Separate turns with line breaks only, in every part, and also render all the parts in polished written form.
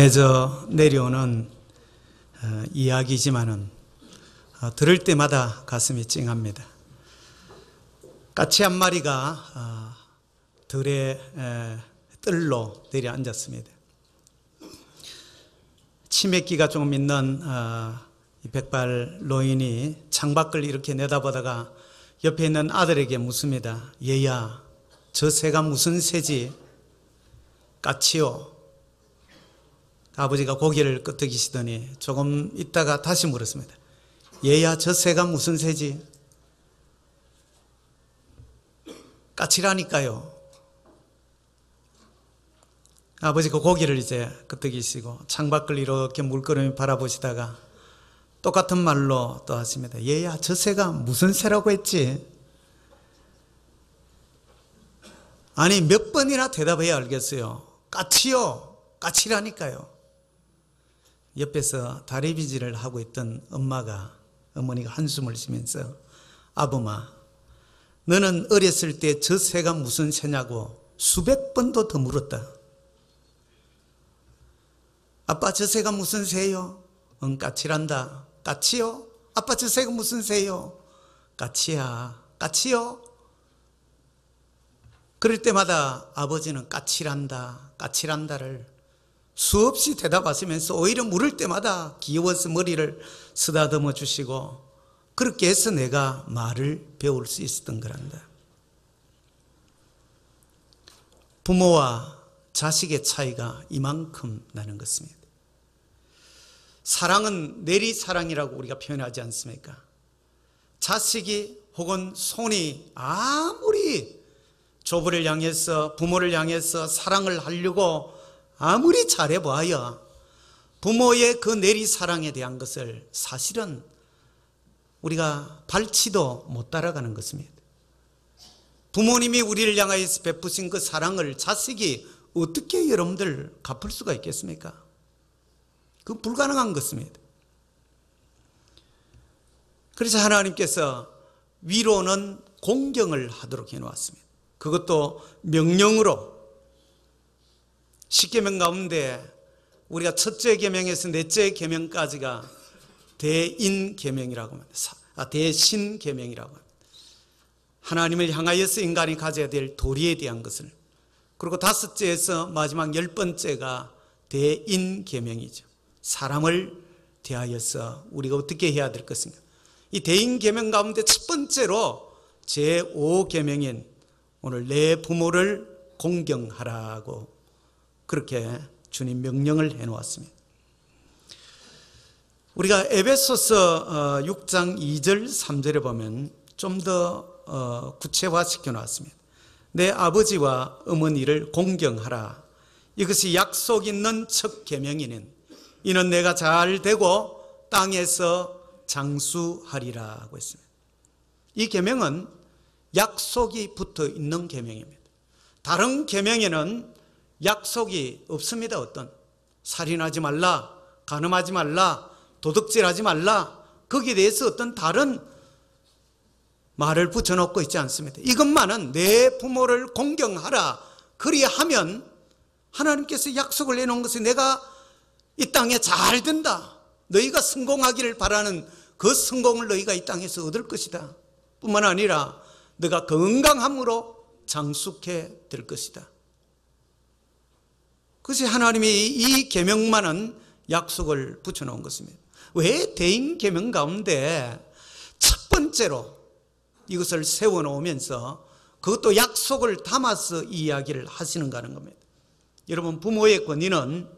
정해져 내려오는 이야기지만은 들을 때마다 가슴이 찡합니다. 까치 한 마리가 들의 뜰로 내려앉았습니다. 치맥기가 조금 있는 이 백발 노인이 창밖을 이렇게 내다보다가 옆에 있는 아들에게 묻습니다. 얘야, 저 새가 무슨 새지? 까치요. 아버지가 고개를 끄덕이시더니 조금 있다가 다시 물었습니다. 얘야, 저 새가 무슨 새지? 까치라니까요. 아버지가 고개를 이제 끄덕이시고 창밖을 이렇게 물끄러미 바라보시다가 똑같은 말로 또 하십니다. 얘야, 저 새가 무슨 새라고 했지? 아니, 몇 번이나 대답해야 알겠어요. 까치요. 까치라니까요. 옆에서 다리비질을 하고 있던 어머니가 한숨을 쉬면서 아범아, 너는 어렸을 때 저 새가 무슨 새냐고 수백 번도 더 물었다. 아빠, 저 새가 무슨 새요? 응, 까치란다. 까치요? 아빠, 저 새가 무슨 새요? 까치야. 까치요? 그럴 때마다 아버지는 까치란다. 까치란다를 수없이 대답하시면서 오히려 물을 때마다 귀여워서 머리를 쓰다듬어 주시고 그렇게 해서 내가 말을 배울 수 있었던 거란다. 부모와 자식의 차이가 이만큼 나는 것입니다. 사랑은 내리사랑이라고 우리가 표현하지 않습니까? 자식이 혹은 손이 아무리 조부를 향해서 부모를 향해서 사랑을 하려고 아무리 잘해봐야 부모의 그 내리사랑에 대한 것을 사실은 우리가 발치도 못 따라가는 것입니다. 부모님이 우리를 향하여서 베푸신 그 사랑을 자식이 어떻게 여러분들 갚을 수가 있겠습니까? 그 불가능한 것입니다. 그래서 하나님께서 위로는 공경을 하도록 해놓았습니다. 그것도 명령으로. 십계명 가운데 우리가 첫째 계명에서 넷째 계명까지가 대인계명이라고 합니다. 대신계명이라고 합니다. 하나님을 향하여서 인간이 가져야 될 도리에 대한 것을. 그리고 다섯째에서 마지막 10번째가 대인계명이죠. 사람을 대하여서 우리가 어떻게 해야 될 것인가. 이 대인계명 가운데 첫 번째로 제5계명인 오늘 내 부모를 공경하라고 그렇게 주님 명령을 해놓았습니다. 우리가 에베소서 6장 2절 3절에 보면 좀 더 구체화시켜 놨습니다. 내 아버지와 어머니를 공경하라. 이것이 약속 있는 첫 계명이니 이는 내가 잘 되고 땅에서 장수하리라고 했습니다. 이 계명은 약속이 붙어 있는 계명입니다. 다른 계명에는 약속이 없습니다. 어떤 살인하지 말라, 간음하지 말라, 도둑질하지 말라, 거기에 대해서 어떤 다른 말을 붙여놓고 있지 않습니다. 이것만은 내 부모를 공경하라. 그리하면 하나님께서 약속을 내놓은 것이 내가 이 땅에 잘 된다. 너희가 성공하기를 바라는 그 성공을 너희가 이 땅에서 얻을 것이다. 뿐만 아니라 너가 건강함으로 장수케 될 것이다. 그것이 하나님이 이 계명만은 약속을 붙여놓은 것입니다. 왜 대인계명 가운데 첫 번째로 이것을 세워놓으면서 그것도 약속을 담아서 이야기를 하시는가 하는 겁니다. 여러분, 부모의 권위는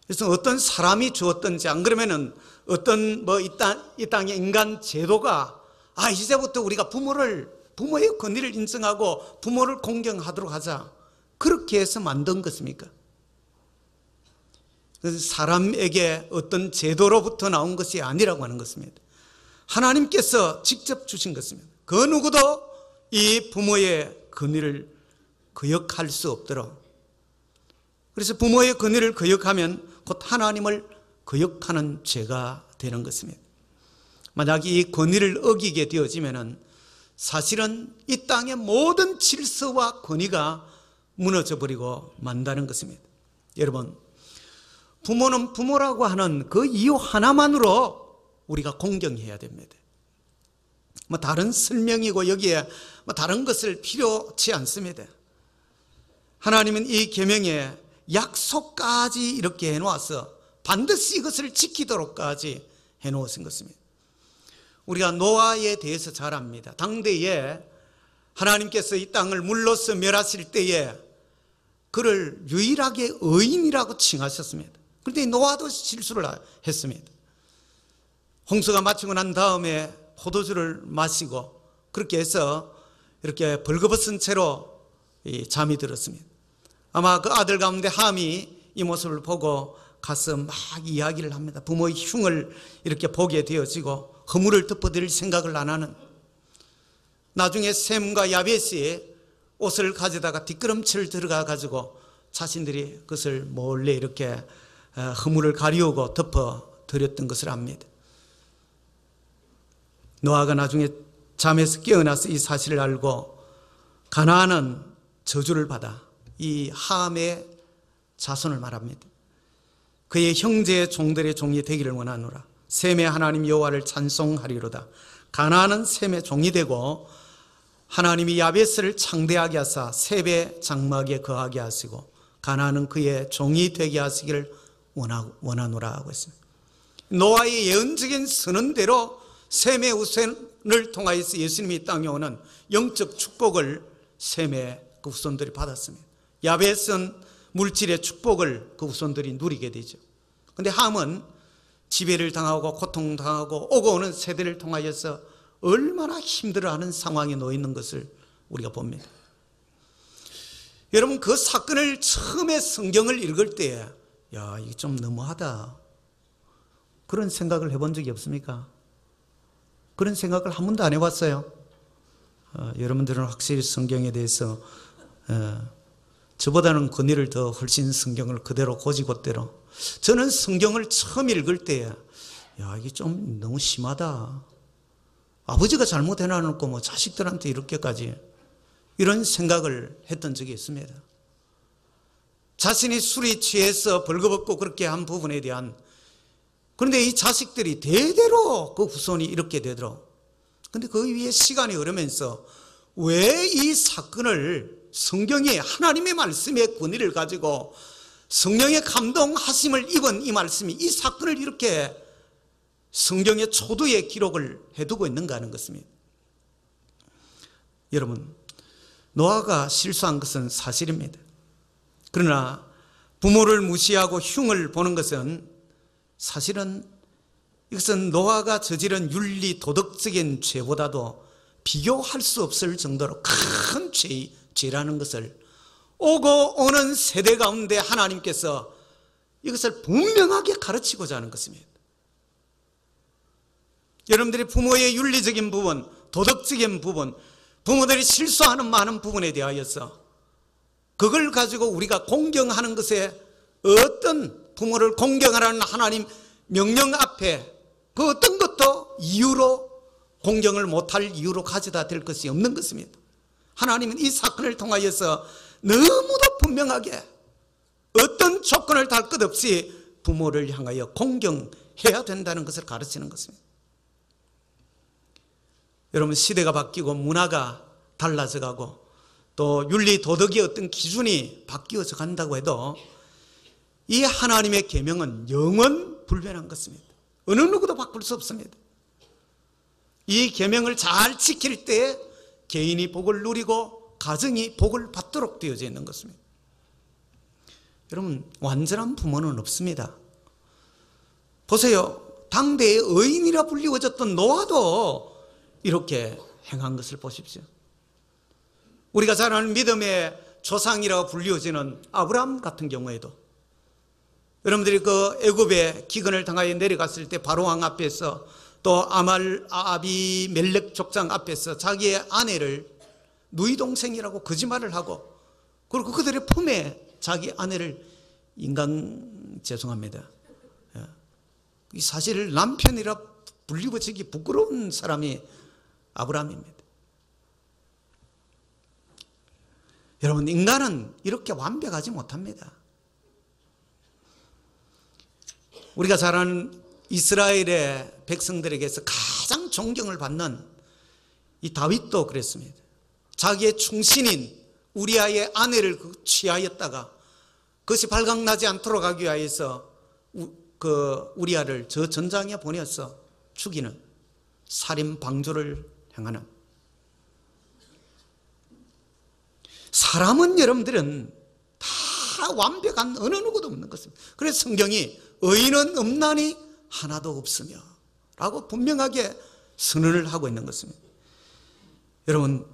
그래서 어떤 사람이 주었든지 안 그러면은 어떤 이 땅의 인간 제도가 이제부터 우리가 부모의 권위를 인정하고 부모를 공경하도록 하자. 그렇게 해서 만든 것입니까? 그래서 사람에게 어떤 제도로부터 나온 것이 아니라고 하는 것입니다. 하나님께서 직접 주신 것입니다. 그 누구도 이 부모의 권위를 거역할 수 없도록. 그래서 부모의 권위를 거역하면 곧 하나님을 거역하는 죄가 되는 것입니다. 만약 이 권위를 어기게 되어지면은 사실은 이 땅의 모든 질서와 권위가 무너져 버리고 만다는 것입니다. 여러분, 부모는 부모라고 하는 그 이유 하나만으로 우리가 공경해야 됩니다. 뭐 다른 설명이고 여기에 뭐 다른 것을 필요치 않습니다. 하나님은 이 계명에 약속까지 이렇게 해놓아서 반드시 이것을 지키도록까지 해놓으신 것입니다. 우리가 노아에 대해서 잘 압니다. 당대에 하나님께서 이 땅을 물로써 멸하실 때에 그를 유일하게 의인이라고 칭하셨습니다. 그런데 노아도 실수를 했습니다. 홍수가 마치고 난 다음에 포도주를 마시고 그렇게 해서 이렇게 벌거벗은 채로 잠이 들었습니다. 아마 그 아들 가운데 함이 이 모습을 보고 가서 막 이야기를 합니다. 부모의 흉을 이렇게 보게 되어지고 허물을 덮어드릴 생각을 안 하는, 나중에 셈과 야벳이 옷을 가져다가 뒷걸음질 들어가 가지고 자신들이 그것을 몰래 이렇게 허물을 가리우고 덮어드렸던 것을 압니다. 노아가 나중에 잠에서 깨어나서 이 사실을 알고 가나안은 저주를 받아 이 함의 자손을 말합니다. 그의 형제의 종들의 종이 되기를 원하노라. 셈의 하나님 여호와를 찬송하리로다. 가나안은 셈의 종이 되고 하나님이 야벳을 창대하게 하사 셈의 장막에 거하게 하시고 가나안은 그의 종이 되게 하시기를 원하노라 하고 있습니다. 노아의 예언적인 선언대로 셈의 후손을 통하여서 예수님이 이 땅에 오는 영적 축복을 셈의 그 후손들이 받았습니다. 야벳은 물질의 축복을 그 후손들이 누리게 되죠. 그런데 함은 지배를 당하고 고통당하고 오고 오는 세대를 통하여서 얼마나 힘들어하는 상황에 놓여 있는 것을 우리가 봅니다. 여러분, 그 사건을 처음에 성경을 읽을 때에 야, 이게 좀 너무하다, 그런 생각을 해본 적이 없습니까? 그런 생각을 한 번도 안 해봤어요. 여러분들은 확실히 성경에 대해서 저보다는 권위를 더 훨씬 성경을 그대로 고지고대로, 저는 성경을 처음 읽을 때에 야, 이게 좀 너무 심하다, 아버지가 잘못해놔놓고 뭐 자식들한테 이렇게까지, 이런 생각을 했던 적이 있습니다. 자신이 술이 취해서 벌거벗고 그렇게 한 부분에 대한, 그런데 이 자식들이 대대로 그 후손이 이렇게 되도록, 그런데 그 위에 시간이 흐르면서 왜 이 사건을 성경에 하나님의 말씀의 권위를 가지고 성령의 감동하심을 입은 이 말씀이 이 사건을 이렇게 성경의 초두에 기록을 해두고 있는가 하는 것입니다. 여러분, 노아가 실수한 것은 사실입니다. 그러나 부모를 무시하고 흉을 보는 것은 사실은 이것은 노아가 저지른 윤리 도덕적인 죄보다도 비교할 수 없을 정도로 큰 죄라는 것을 오고 오는 세대 가운데 하나님께서 이것을 분명하게 가르치고자 하는 것입니다. 여러분들이 부모의 윤리적인 부분, 도덕적인 부분, 부모들이 실수하는 많은 부분에 대하여서 그걸 가지고 우리가 공경하는 것에 어떤 부모를 공경하라는 하나님 명령 앞에 그 어떤 것도 이유로 공경을 못할 이유로 가져다 될 것이 없는 것입니다. 하나님은 이 사건을 통하여서 너무도 분명하게 어떤 조건을 달 것 없이 부모를 향하여 공경해야 된다는 것을 가르치는 것입니다. 여러분, 시대가 바뀌고 문화가 달라져 가고 또 윤리 도덕의 어떤 기준이 바뀌어져 간다고 해도 이 하나님의 계명은 영원 불변한 것입니다. 어느 누구도 바꿀 수 없습니다. 이 계명을 잘 지킬 때 개인이 복을 누리고 가정이 복을 받도록 되어져 있는 것입니다. 여러분, 완전한 부모는 없습니다. 보세요. 당대의 의인이라 불리워졌던 노아도 이렇게 행한 것을 보십시오. 우리가 잘 아는 믿음의 조상이라고 불리워지는 아브라함 같은 경우에도 여러분들이 그 애굽의 기근을 당하여 내려갔을 때 바로왕 앞에서 또 아비멜렉 족장 앞에서 자기의 아내를 누이 동생이라고 거짓말을 하고, 그리고 그들의 품에 자기 아내를 죄송합니다. 이 사실 남편이라 불리워지기 부끄러운 사람이 아브라함입니다. 여러분, 인간은 이렇게 완벽하지 못합니다. 우리가 잘 아는 이스라엘의 백성들에게서 가장 존경을 받는 이 다윗도 그랬습니다. 자기의 충신인 우리아의 아내를 취하였다가 그것이 발각나지 않도록 하기 위해서 우리아를 저 전장에 보내서 죽이는 살인 방조를 행하는, 사람은 여러분들은 다 완벽한 어느 누구도 없는 것입니다. 그래서 성경이 의인은 없나니 하나도 없으며 라고 분명하게 선언을 하고 있는 것입니다. 여러분,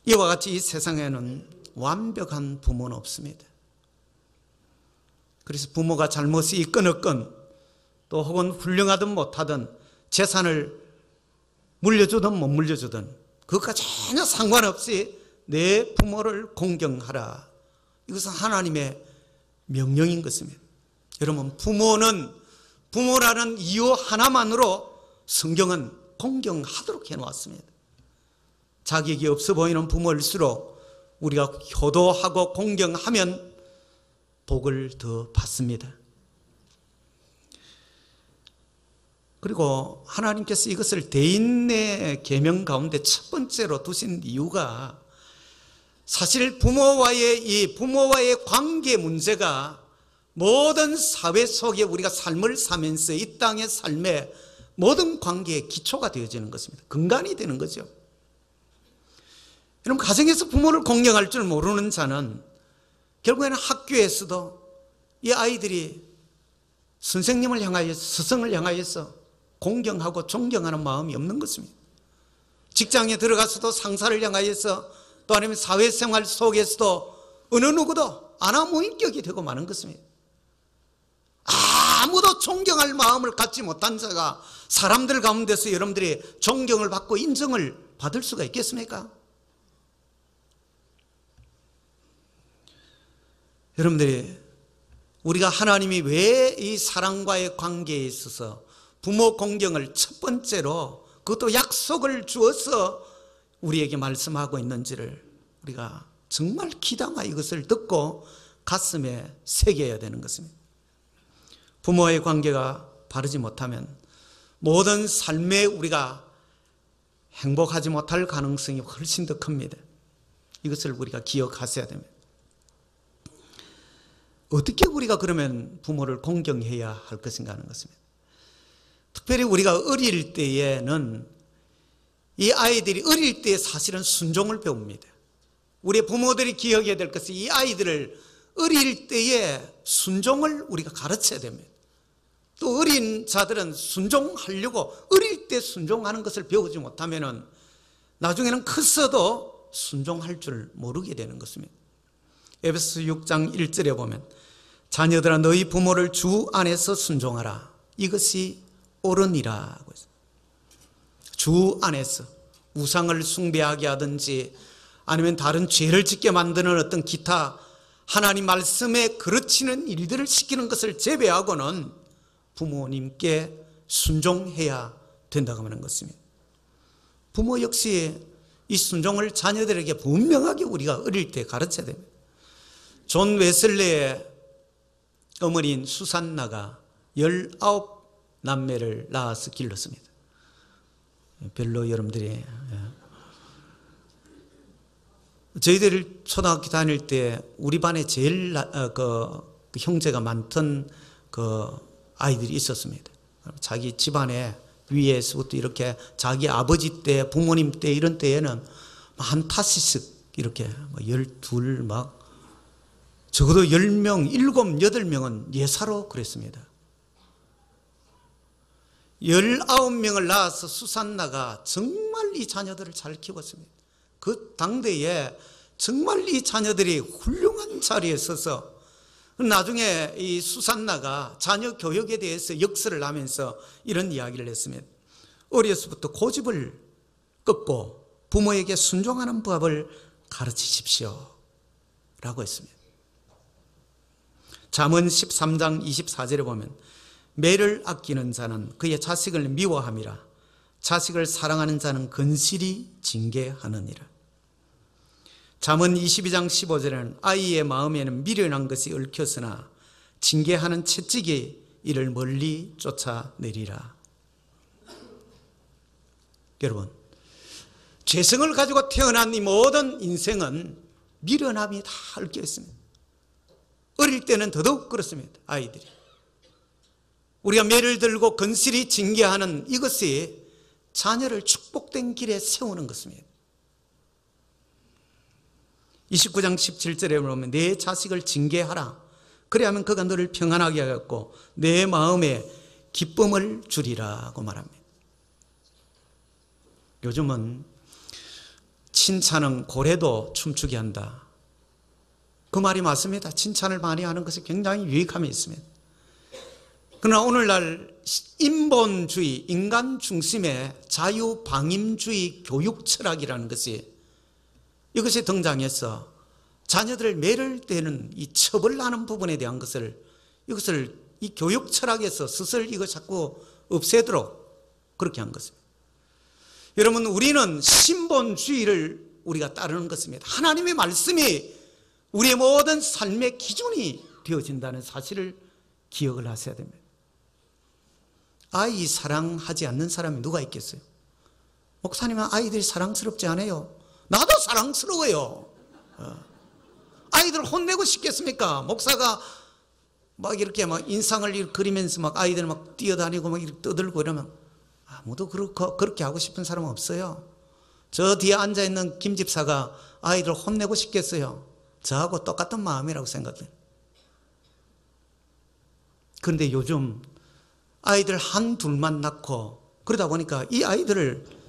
이와 같이 이 세상에는 완벽한 부모는 없습니다. 그래서 부모가 잘못이 있건 없건, 또 혹은 훌륭하든 못하든, 재산을 물려주든 못 물려주든 그것과 전혀 상관없이 내 부모를 공경하라. 이것은 하나님의 명령인 것입니다. 여러분, 부모라는 이유 하나만으로 성경은 공경하도록 해놓았습니다. 자격이 없어 보이는 부모일수록 우리가 효도하고 공경하면 복을 더 받습니다. 그리고 하나님께서 이것을 대인의 계명 가운데 첫 번째로 두신 이유가, 사실 부모와의 관계 문제가 모든 사회 속에 우리가 삶을 사면서 이 땅의 삶의 모든 관계의 기초가 되어지는 것입니다. 근간이 되는 거죠. 여러분, 가정에서 부모를 공경할 줄 모르는 자는 결국에는 학교에서도 이 아이들이 선생님을 향하여서, 스승을 향하여서 공경하고 존경하는 마음이 없는 것입니다. 직장에 들어가서도 상사를 향하여서, 또 아니면 사회생활 속에서도 어느 누구도 아나무인격이 되고 마는 것입니다. 아무도 존경할 마음을 갖지 못한 자가 사람들 가운데서 여러분들이 존경을 받고 인정을 받을 수가 있겠습니까? 여러분들이, 우리가 하나님이 왜 이 사랑과의 관계에 있어서 부모 공경을 첫 번째로, 그것도 약속을 주어서 우리에게 말씀하고 있는지를 우리가 정말 기담아 이것을 듣고 가슴에 새겨야 되는 것입니다. 부모의 관계가 바르지 못하면 모든 삶에 우리가 행복하지 못할 가능성이 훨씬 더 큽니다. 이것을 우리가 기억하셔야 됩니다. 어떻게 우리가 그러면 부모를 공경해야 할 것인가 하는 것입니다. 특별히 우리가 어릴 때에는, 이 아이들이 어릴 때 사실은 순종을 배웁니다. 우리 부모들이 기억해야 될 것은, 이 아이들을 어릴 때에 순종을 우리가 가르쳐야 됩니다. 또 어린 자들은 순종하려고 어릴 때 순종하는 것을 배우지 못하면 나중에는 커서도 순종할 줄 모르게 되는 것입니다. 에베소서 6장 1절에 보면, 자녀들아 너희 부모를 주 안에서 순종하라. 이것이 옳으니라. 주 안에서 우상을 숭배하게 하든지 아니면 다른 죄를 짓게 만드는 어떤 기타 하나님 말씀에 그르치는 일들을 시키는 것을 제외하고는 부모님께 순종해야 된다고 하는 것입니다. 부모 역시 이 순종을 자녀들에게 분명하게 우리가 어릴 때 가르쳐야 됩니다. 존 웨슬레의 어머니인 수산나가 19남매를 낳아서 길렀습니다. 별로 여러분들이, 저희들 초등학교 다닐 때 우리 반에 제일 그 형제가 많던 그 아이들이 있었습니다. 자기 집안에 위에서부터 이렇게 자기 아버지 때, 부모님 때 이런 때에는 한 5씩 이렇게 12 막 적어도 10명, 7, 8명은 예사로 그랬습니다. 19명을 낳아서 수산나가 정말 이 자녀들을 잘 키웠습니다. 그 당대에 정말 이 자녀들이 훌륭한 자리에 서서, 나중에 이 수산나가 자녀 교육에 대해서 역설을 하면서 이런 이야기를 했습니다. 어려서부터 고집을 꺾고 부모에게 순종하는 법을 가르치십시오 라고 했습니다. 잠언 13장 24절에 보면, 매를 아끼는 자는 그의 자식을 미워함이라 자식을 사랑하는 자는 건실히 징계하느니라. 잠언 22장 15절에는 아이의 마음에는 미련한 것이 얽혔으나 징계하는 채찍이 이를 멀리 쫓아내리라. 여러분, 죄성을 가지고 태어난 이 모든 인생은 미련함이 다 얽혀 있습니다. 어릴 때는 더더욱 그렇습니다. 아이들이 우리가 매를 들고 건실히 징계하는 이것이 자녀를 축복된 길에 세우는 것입니다. 29장 17절에 보면 내 자식을 징계하라. 그래야만 그가 너를 평안하게 하겠고 내 마음에 기쁨을 주리라고 말합니다. 요즘은 칭찬은 고래도 춤추게 한다. 그 말이 맞습니다. 칭찬을 많이 하는 것이 굉장히 유익함이 있습니다. 그러나 오늘날 인본주의, 인간 중심의 자유방임주의 교육 철학이라는 것이 이것이 등장해서 자녀들을 매를 대는 이 처벌하는 부분에 대한 이것을 이 교육 철학에서 스스로 이거 자꾸 없애도록 그렇게 한 것입니다. 여러분, 우리는 신본주의를 우리가 따르는 것입니다. 하나님의 말씀이 우리의 모든 삶의 기준이 되어진다는 사실을 기억을 하셔야 됩니다. 아이 사랑하지 않는 사람이 누가 있겠어요? 목사님은 아이들이 사랑스럽지 않아요. 나도 사랑스러워요. 아이들 혼내고 싶겠습니까? 목사가 막 이렇게 막 인상을 그리면서 막 아이들 막 뛰어다니고 막 이렇게 떠들고 이러면 아무도 그렇게 하고 싶은 사람은 없어요. 저 뒤에 앉아있는 김 집사가 아이들 혼내고 싶겠어요? 저하고 똑같은 마음이라고 생각해요. 그런데 요즘 아이들 한둘만 낳고 그러다 보니까 이 아이들을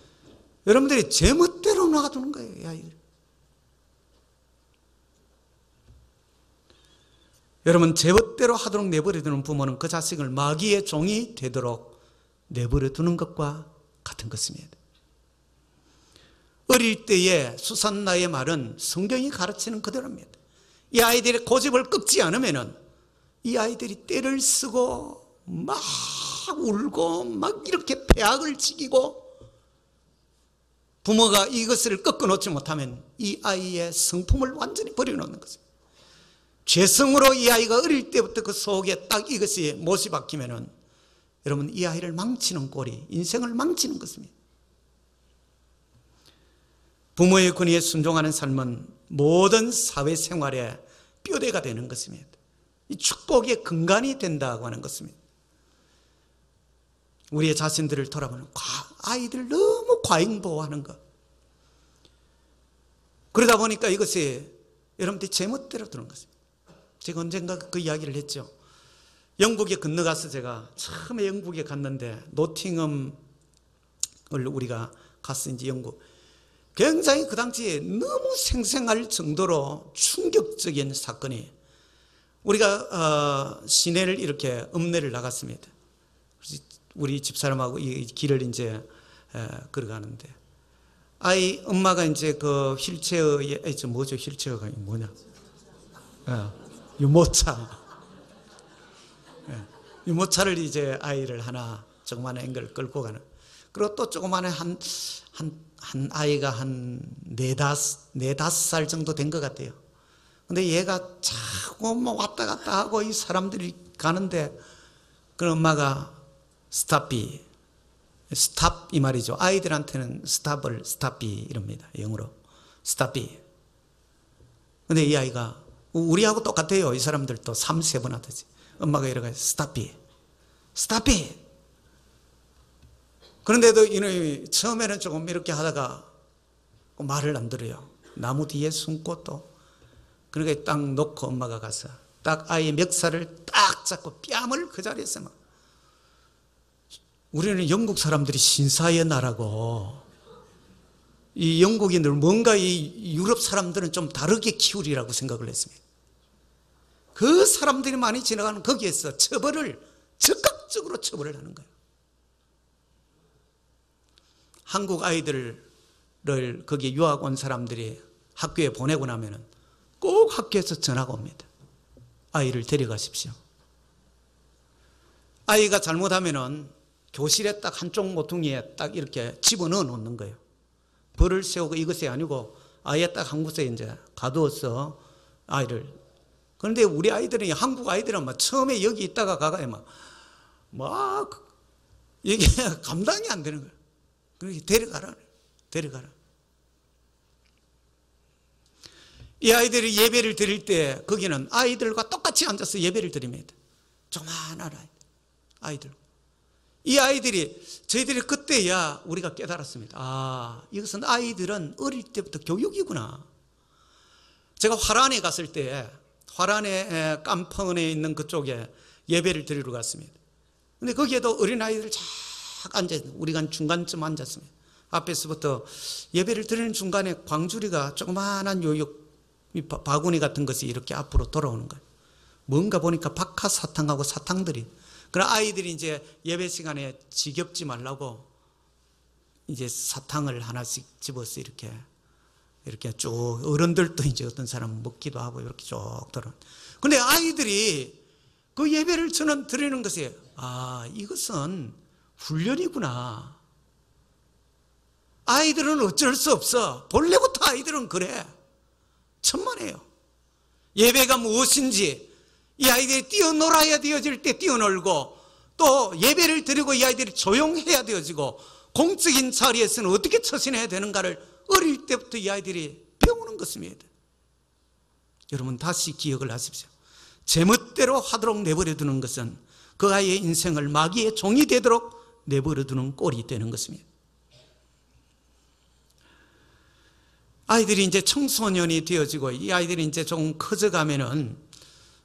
여러분들이 제멋대로 놔두는 거예요. 이 아이들. 여러분, 제멋대로 하도록 내버려두는 부모는 그 자식을 마귀의 종이 되도록 내버려두는 것과 같은 것입니다. 어릴 때의 수산나의 말은 성경이 가르치는 그대로입니다. 이 아이들의 고집을 꺾지 않으면 이 아이들이 떼를 쓰고 막 울고 막 이렇게 폐악을 지기고 부모가 이것을 꺾어놓지 못하면 이 아이의 성품을 완전히 버려놓는 것입니다. 죄성으로 이 아이가 어릴 때부터 그 속에 딱 이것이 못이 박히면은 여러분, 이 아이를 망치는 꼴이 인생을 망치는 것입니다. 부모의 권위에 순종하는 삶은 모든 사회생활의 뼈대가 되는 것입니다. 이 축복의 근간이 된다고 하는 것입니다. 우리의 자신들을 돌아보는 아이들 너무 과잉보호하는 것. 그러다 보니까 이것이 여러분들이 제멋대로 드는 것입니다. 제가 언젠가 그 이야기를 했죠. 영국에 건너가서 제가 처음에 영국에 갔는데 노팅엄을 우리가 갔는지 영국. 굉장히 그 당시에 너무 생생할 정도로 충격적인 사건이 우리가 시내를 이렇게 읍내를 나갔습니다. 우리 집사람하고 이 길을 이제 걸어가는데 엄마가 이제 그 휠체어에 뭐죠? 휠체어가 뭐냐? 유모차. 유모차를 이제 아이를 하나 조그마한 앵글 끌고 가는. 그리고 또 조그마한 한 아이가 한 네다섯 살 정도 된 것 같아요. 근데 얘가 자꾸 뭐 왔다 갔다 하고 이 사람들이 가는데 그 엄마가 스탑 이 말이죠. 아이들한테는 스탑이 이럽니다. 영어로 스탑이. 근데 이 아이가 우리하고 똑같아요. 이 사람들도 3-4번 하듯이 엄마가 이러가 스탑이. 그런데도 이놈이 처음에는 조금 이렇게 하다가 말을 안 들어요. 나무 뒤에 숨고 또 그러니까 딱 놓고 엄마가 가서 딱 아이의 멱살을 딱 잡고 뺨을 그 자리에서 막. 우리는 영국 사람들이 신사의 나라고 이 영국인들 뭔가 이 유럽 사람들은 좀 다르게 키우리라고 생각을 했습니다. 그 사람들이 많이 지나가는 거기에서 적극적으로 처벌을 하는 거예요. 한국 아이들을 거기에 유학 온 사람들이 학교에 보내고 나면은 꼭 학교에서 전화가 옵니다. 아이를 데려가십시오. 아이가 잘못하면은 교실에 딱 한쪽 모퉁이에 딱 이렇게 집어넣어 놓는 거예요. 벌을 세우고 이것이 아니고 아예 딱 한 곳에 이제 가두어서 아이를. 그런데 우리 아이들은 한국 아이들은 막 처음에 여기 있다가 가가요 막 막 이게 감당이 안 되는 거예요. 그러니까 데려가라. 이 아이들이 예배를 드릴 때 거기는 아이들과 똑같이 앉아서 예배를 드립니다. 조그마한 아이들. 이 아이들이 저희들이 그때야 우리가 깨달았습니다. 이것은 아이들은 어릴 때부터 교육이구나. 제가 화란에 갔을 때 화란에 깜펑에 있는 그쪽에 예배를 드리러 갔습니다. 근데 거기에도 어린아이들 쫙 앉아있는, 우리가 중간쯤 앉았습니다. 앞에서부터 예배를 드리는 중간에 광주리가 조그마한 바구니 같은 것이 이렇게 앞으로 돌아오는 거예요. 뭔가 보니까 박하사탕하고 사탕들이. 그런 아이들이 이제 예배 시간에 지겹지 말라고 이제 사탕을 하나씩 집어서 이렇게 쭉, 어른들도 이제 어떤 사람은 먹기도 하고 이렇게 쭉 들어. 근데 아이들이 그 예배를 저는 드리는 것이, 이것은 훈련이구나. 아이들은 어쩔 수 없어. 본래부터 아이들은 그래. 천만에요. 예배가 무엇인지 이 아이들이 뛰어놀아야 되어질 때 뛰어놀고, 또 예배를 드리고 이 아이들이 조용해야 되어지고, 공적인 자리에서는 어떻게 처신해야 되는가를 어릴 때부터 이 아이들이 배우는 것입니다. 여러분 다시 기억을 하십시오. 제멋대로 하도록 내버려 두는 것은 그 아이의 인생을 마귀의 종이 되도록 내버려 두는 꼴이 되는 것입니다. 아이들이 이제 청소년이 되어지고 이 아이들이 이제 조금 커져가면은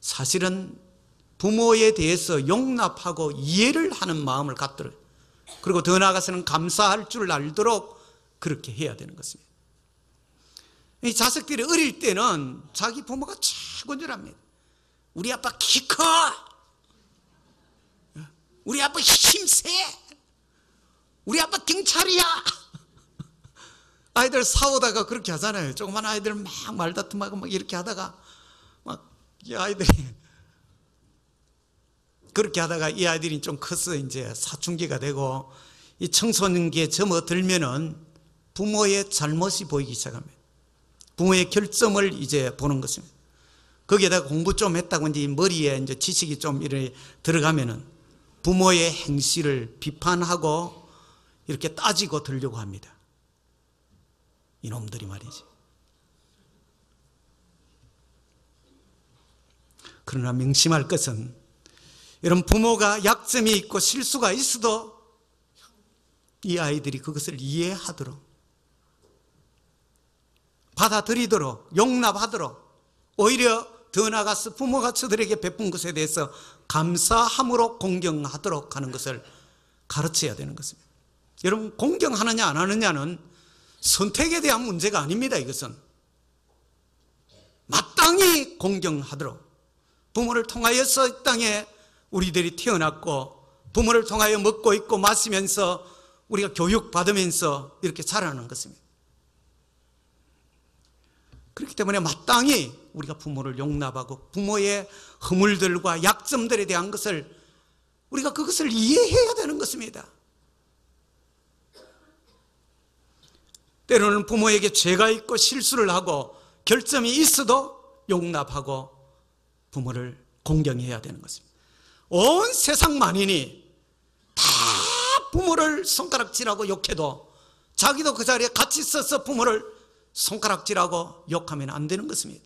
사실은 부모에 대해서 용납하고 이해를 하는 마음을 갖도록, 그리고 더 나아가서는 감사할 줄 알도록 그렇게 해야 되는 것입니다. 이 자식들이 어릴 때는 자기 부모가 최고인 줄 압니다. 우리 아빠 키 커, 우리 아빠 힘세, 우리 아빠 경찰이야. 아이들 싸우다가 그렇게 하잖아요. 조그만 아이들 막 말다툼하고 막 이렇게 하다가 막 이 아이들이 그렇게 하다가 이 아이들이 좀 커서 이제 사춘기가 되고 이 청소년기에 접어들면은 부모의 잘못이 보이기 시작합니다. 부모의 결점을 이제 보는 것입니다. 거기에다가 공부 좀 했다고 이제 머리에 이제 지식이 좀 이렇게 들어가면은 부모의 행실을 비판하고 이렇게 따지고 들려고 합니다. 이놈들이 말이지. 그러나 명심할 것은, 여러분 부모가 약점이 있고 실수가 있어도 이 아이들이 그것을 이해하도록, 받아들이도록, 용납하도록, 오히려 더 나아가서 부모가 저들에게 베푼 것에 대해서 감사함으로 공경하도록 하는 것을 가르쳐야 되는 것입니다. 여러분 공경하느냐 안 하느냐는 선택에 대한 문제가 아닙니다. 이것은 마땅히 공경하도록, 부모를 통하여서 이 땅에 우리들이 태어났고 부모를 통하여 먹고 있고 마시면서 우리가 교육받으면서 이렇게 자라는 것입니다. 그렇기 때문에 마땅히 우리가 부모를 용납하고 부모의 허물들과 약점들에 대한 것을 우리가 그것을 이해해야 되는 것입니다. 때로는 부모에게 죄가 있고 실수를 하고 결점이 있어도 용납하고 부모를 공경해야 되는 것입니다. 온 세상 만인이 다 부모를 손가락질하고 욕해도 자기도 그 자리에 같이 있어서 부모를 손가락질하고 욕하면 안 되는 것입니다.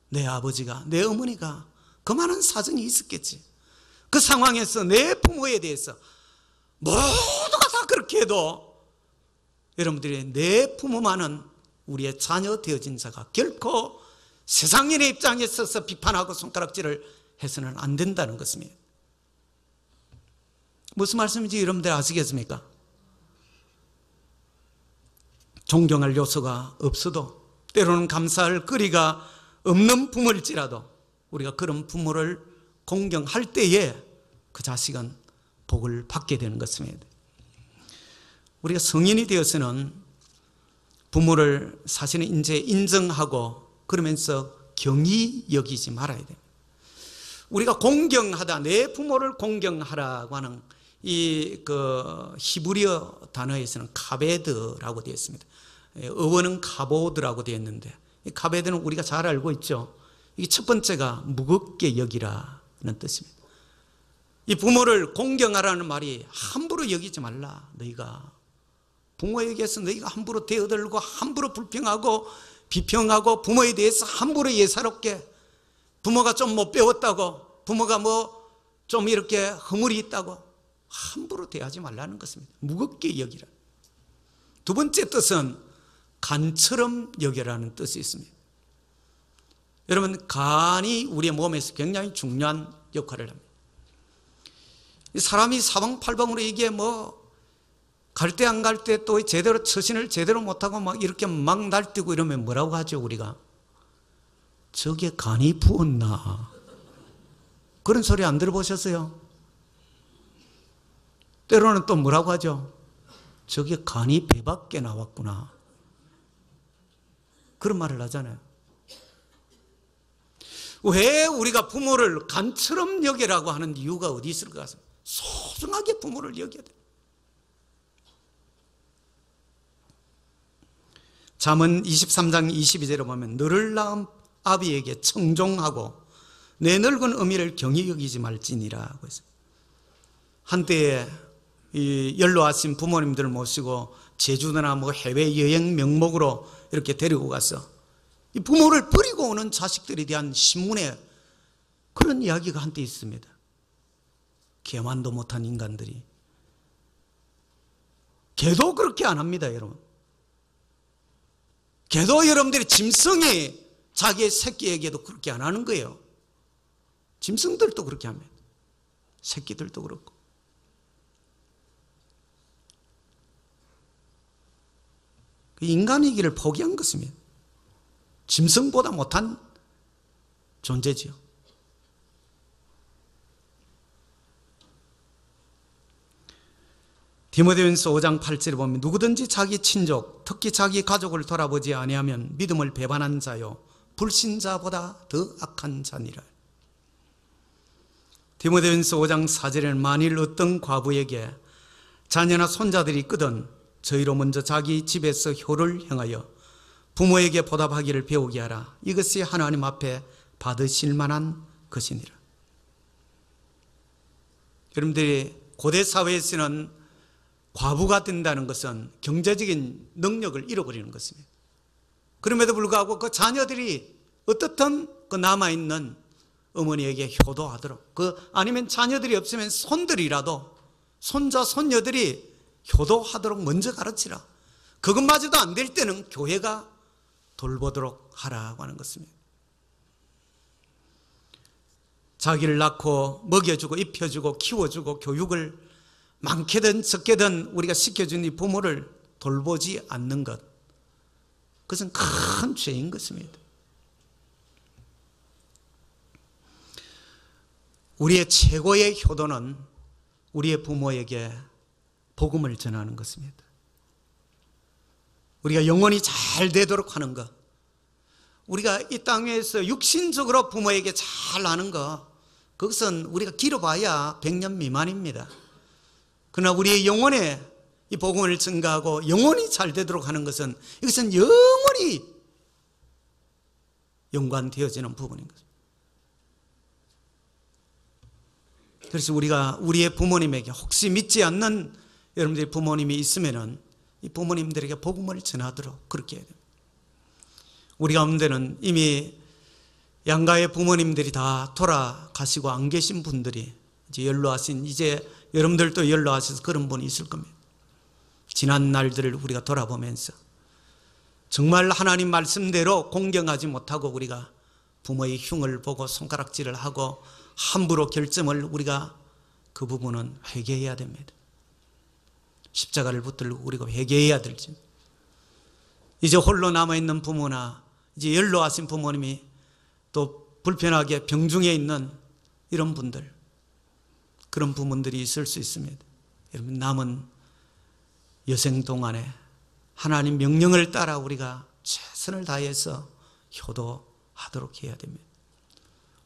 내 아버지가, 내 어머니가 그 많은 사정이 있었겠지. 그 상황에서 내 부모에 대해서 모두가 다 그렇게 해도 여러분들이 내 부모만은 우리의 자녀 되어진 자가 결코 세상인의 입장에 서서 비판하고 손가락질을 해서는 안 된다는 것입니다. 무슨 말씀인지 여러분들 아시겠습니까? 존경할 요소가 없어도, 때로는 감사할 거리가 없는 부모일지라도 우리가 그런 부모를 공경할 때에 그 자식은 복을 받게 되는 것입니다. 우리가 성인이 되어서는 부모를 사실은 이제 인정하고 그러면서 경히 여기지 말아야 됩니다. 우리가 공경하다, 내 부모를 공경하라고 하는 이 히브리어 단어에서는 카베드라고 되어 있습니다. 어원은 카보드라고 되어 있는데, 이 카베드는 우리가 잘 알고 있죠. 이게 첫 번째가 무겁게 여기라는 뜻입니다. 이 부모를 공경하라는 말이 함부로 여기지 말라. 너희가 부모에게서 너희가 함부로 대어들고 함부로 불평하고 비평하고 부모에 대해서 함부로 예사롭게 부모가 좀 못 배웠다고 부모가 뭐 좀 이렇게 허물이 있다고 함부로 대하지 말라는 것입니다. 무겁게 여기라. 두 번째 뜻은 간처럼 여기라는 뜻이 있습니다. 여러분, 간이 우리의 몸에서 굉장히 중요한 역할을 합니다. 사람이 사방팔방으로 이게 뭐 갈 때 안 갈 때 또 제대로 처신을 제대로 못하고 막 이렇게 막 날뛰고 이러면 뭐라고 하죠, 우리가? 저게 간이 부었나? 그런 소리 안 들어보셨어요? 때로는 또 뭐라고 하죠? 저게 간이 배 밖에 나왔구나. 그런 말을 하잖아요. 왜 우리가 부모를 간처럼 여기라고 하는 이유가 어디 있을 것 같습니다. 소중하게 부모를 여겨야 돼요. 잠언 23장 22절에 보면 너를 낳은 아비에게 청종하고 내 늙은 어미를 경히 여기지 말지니라. 한때에 이 연로하신 부모님들을 모시고 제주도나 뭐 해외여행 명목으로 이렇게 데리고 가서 이 부모를 버리고 오는 자식들에 대한 신문에 그런 이야기가 한때 있습니다. 개만도 못한 인간들이. 개도 그렇게 안 합니다, 여러분. 개도 여러분들이 짐승이 자기의 새끼에게도 그렇게 안 하는 거예요. 짐승들도 그렇게 합니다. 새끼들도 그렇고. 인간이기를 포기한 것입니다. 짐승보다 못한 존재지요. 디모데전서 5장 8절에 보면 누구든지 자기 친족, 특히 자기 가족을 돌아보지 아니하면 믿음을 배반한 자요 불신자보다 더 악한 자니라. 디모데전서 5장 4절에는 만일 어떤 과부에게 자녀나 손자들이 있거든 저희로 먼저 자기 집에서 효를 행하여 부모에게 보답하기를 배우게 하라. 이것이 하나님 앞에 받으실 만한 것이니라. 여러분들이 고대 사회에서는 과부가 된다는 것은 경제적인 능력을 잃어버리는 것입니다. 그럼에도 불구하고 그 자녀들이 어떻든 그 남아있는 어머니에게 효도하도록, 아니면 자녀들이 없으면 손들이라도 손자 손녀들이 효도하도록 먼저 가르치라. 그것마저도 안 될 때는 교회가 돌보도록 하라고 하는 것입니다. 자기를 낳고 먹여주고 입혀주고 키워주고 교육을 많게든 적게든 우리가 시켜준 이 부모를 돌보지 않는 것, 그것은 큰 죄인 것입니다. 우리의 최고의 효도는 우리의 부모에게 복음을 전하는 것입니다. 우리가 영혼이 잘 되도록 하는 것, 우리가 이 땅에서 육신적으로 부모에게 잘 아는 것, 그것은 우리가 길어봐야 100년 미만입니다. 그러나 우리의 영혼에 이 복음을 증가하고 영혼이 잘 되도록 하는 것은, 이것은 영원히 연관되어지는 부분인 것입니다. 그래서 우리가 우리의 부모님에게, 혹시 믿지 않는 여러분들의 부모님이 있으면은 이 부모님들에게 복음을 전하도록 그렇게 해야 됩니다. 우리 가운데는 이미 양가의 부모님들이 다 돌아가시고 안 계신 분들이 이제 연로하신, 이제 여러분들도 연로하셔서 그런 분이 있을 겁니다. 지난 날들을 우리가 돌아보면서 정말 하나님 말씀대로 공경하지 못하고 우리가 부모의 흉을 보고 손가락질을 하고 함부로 결점을, 우리가 그 부분은 회개해야 됩니다. 십자가를 붙들고 우리가 회개해야 될지. 이제 홀로 남아있는 부모나 이제 연로하신 부모님이 또 불편하게 병중에 있는 이런 분들, 그런 부모들이 있을 수 있습니다. 여러분, 남은 여생 동안에 하나님 명령을 따라 우리가 최선을 다해서 효도하도록 해야 됩니다.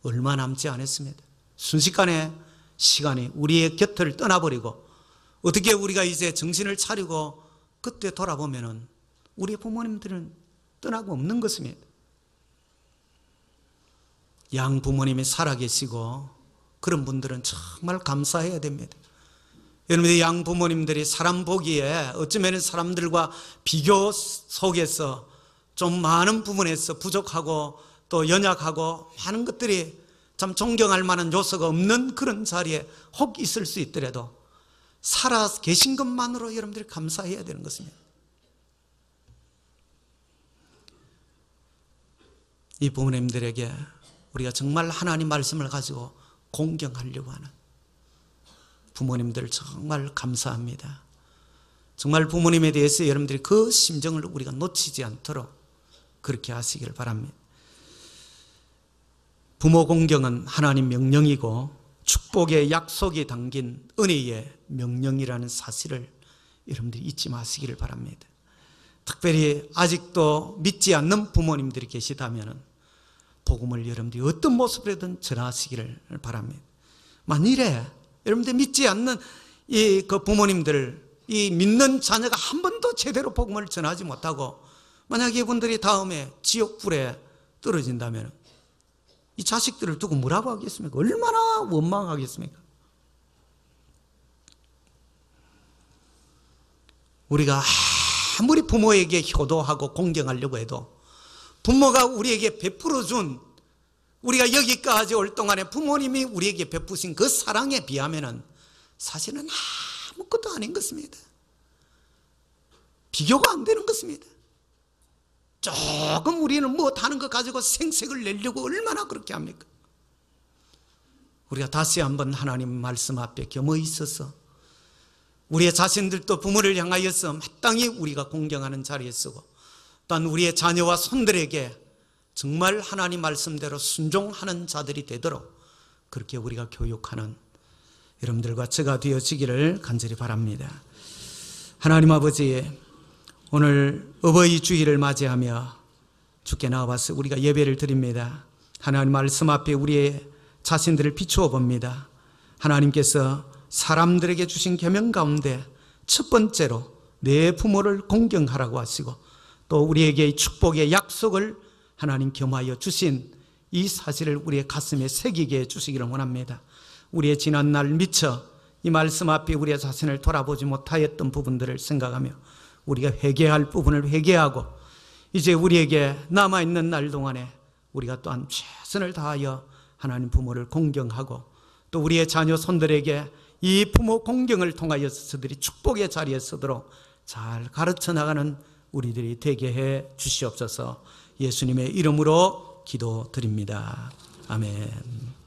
얼마 남지 않았습니다. 순식간에 시간이 우리의 곁을 떠나버리고, 어떻게 우리가 이제 정신을 차리고 그때 돌아보면은 우리 부모님들은 떠나고 없는 것입니다. 양 부모님이 살아계시고 그런 분들은 정말 감사해야 됩니다. 여러분들 양부모님들이 사람 보기에 어쩌면 사람들과 비교 속에서 좀 많은 부분에서 부족하고 또 연약하고 많은 것들이 참 존경할 만한 요소가 없는 그런 자리에 혹 있을 수 있더라도 살아 계신 것만으로 여러분들이 감사해야 되는 것입니다. 이 부모님들에게 우리가 정말 하나님 말씀을 가지고 공경하려고 하는 부모님들 정말 감사합니다. 정말 부모님에 대해서 여러분들이 그 심정을 우리가 놓치지 않도록 그렇게 하시길 바랍니다. 부모 공경은 하나님 명령이고 축복의 약속이 담긴 은혜의 명령이라는 사실을 여러분들이 잊지 마시기를 바랍니다. 특별히 아직도 믿지 않는 부모님들이 계시다면 복음을 여러분들이 어떤 모습이든 전하시기를 바랍니다. 만일에 여러분들 믿지 않는 그 부모님들, 이 믿는 자녀가 한 번도 제대로 복음을 전하지 못하고 만약 이분들이 다음에 지옥불에 떨어진다면 이 자식들을 두고 뭐라고 하겠습니까? 얼마나 원망하겠습니까? 우리가 아무리 부모에게 효도하고 공경하려고 해도 부모가 우리에게 베풀어준, 우리가 여기까지 올 동안에 부모님이 우리에게 베푸신 그 사랑에 비하면 사실은 아무것도 아닌 것입니다. 비교가 안 되는 것입니다. 조금 우리는 못하는 것 가지고 생색을 내려고 얼마나 그렇게 합니까? 우리가 다시 한번 하나님 말씀 앞에 겸허 있어서 우리의 자신들도 부모를 향하여서 마땅히 우리가 공경하는 자리에 서고 또한 우리의 자녀와 손들에게 정말 하나님 말씀대로 순종하는 자들이 되도록 그렇게 우리가 교육하는 여러분들과 제가 되어지기를 간절히 바랍니다. 하나님 아버지, 오늘 어버이 주일을 맞이하며 주께 나와서 우리가 예배를 드립니다. 하나님 말씀 앞에 우리의 자신들을 비추어 봅니다. 하나님께서 사람들에게 주신 계명 가운데 첫 번째로 내 부모를 공경하라고 하시고 또 우리에게 이 축복의 약속을 하나님 겸하여 주신 이 사실을 우리의 가슴에 새기게 해주시기를 원합니다. 우리의 지난날 미처 이 말씀 앞에 우리의 자신을 돌아보지 못하였던 부분들을 생각하며 우리가 회개할 부분을 회개하고 이제 우리에게 남아있는 날 동안에 우리가 또한 최선을 다하여 하나님 부모를 공경하고 또 우리의 자녀 손들에게 이 부모 공경을 통하여서 저들이 축복의 자리에 서도록 잘 가르쳐 나가는 우리들이 되게 해 주시옵소서. 예수님의 이름으로 기도드립니다. 아멘.